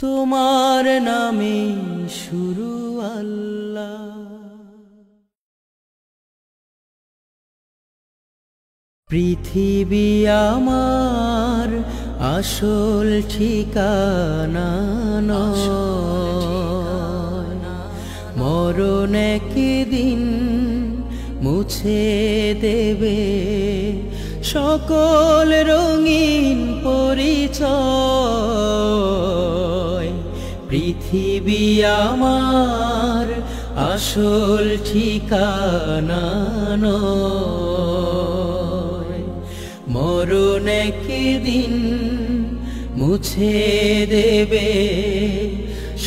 তোমার নামে শুরু আল্লাহ। পৃথিবী আমার আসল ঠিকানা নয়, মরণ একদিন মুছে দেবে সকল রঙিন পরিচয়। পৃথিবী আমার আসল ঠিকানা নয়, মরণ একদিন মুছে দেবে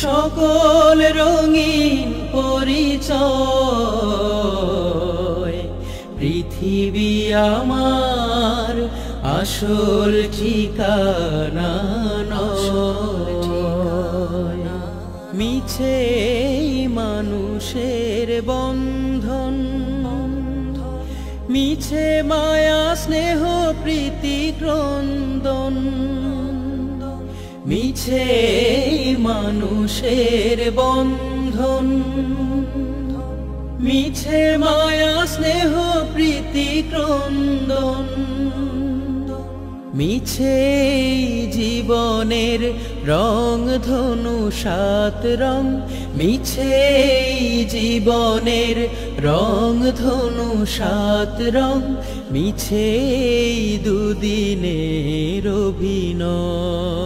সকল রঙিন পরিচয়। পৃথিবী আমার আসল ঠিকানা নয়, মিছে মানুষের বন্ধন, মিছে মায়া স্নেহ প্রীতি ক্রন্দন। মিছে মানুষের বন্ধন, মিছে মায়া স্নেহ প্রীতি ক্রন্দন। মিছে জীবনের রং ধনু সাত রং, মিছে জীবনের রং ধনু সাত রং। মিছে দুদিনের অভিনয়।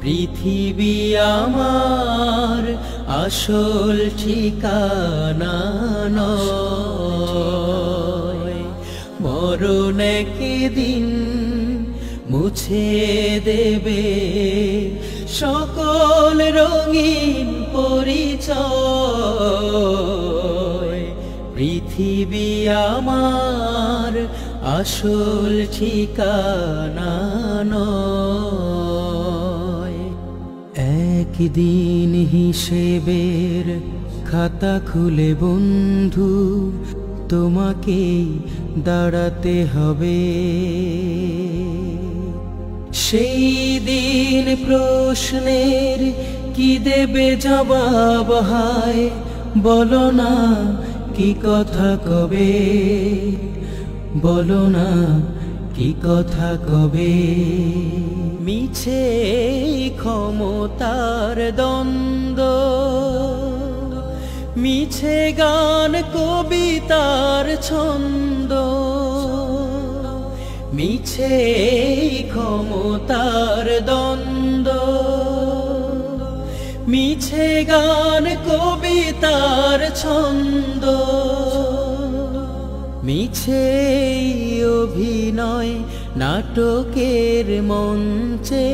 পৃথিবী আমার আসল ঠিকানা নয়, মরণ একদিন মুছে দেবে সকল রঙিন পরিচয়। পৃথিবী আমার আসল ঠিকানা নয়। একদিন হিসেবের খাতা খুলে বন্ধু তোমাকে দাঁড়াতে হবে। সেই দিন প্রশ্নের কি দেবে জবাব, হায় বলো না কি কথা কবে, বলো না কি কথা কবে। মিছে ক্ষমতার দ্বন্দ্ব, মিছে গান কবিতার ছন্দ। মিছে ক্ষমতার দ্বন্দ্ব, মিছে গান কবিতার ছন্দ। মিছে অভিনয় নাটকের মঞ্চে,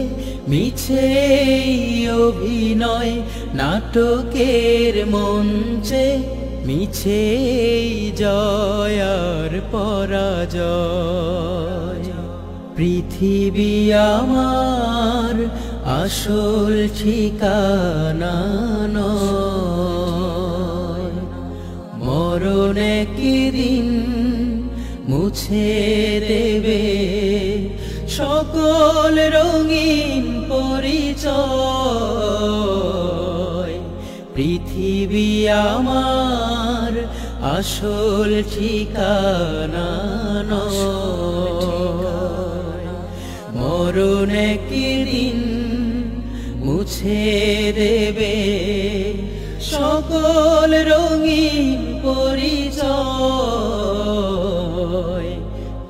মিছে অভিনয় নাটকের মঞ্চে। মিছে জয় আর পরাজয়। পৃথিবী আমার আসল ঠিকানা নয়, মরণ একদিন মুছে দেবে সকল রঙিন পরিচয়। পৃথিবী আমার আসল ঠিকানা নয়, মরণ একদিন মুছে দেবে সকল রঙিন পরিচয়।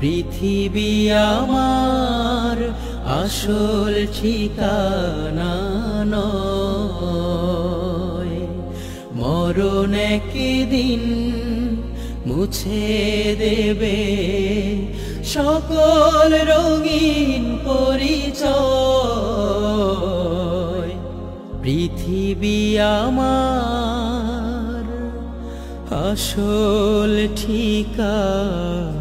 পৃথিবী আমার আসল ঠিকানা নয়, মরণ একদিন মুছে দেবে সকল রঙিন পরিচয়। পৃথিবী আমার আসল ঠিকানা।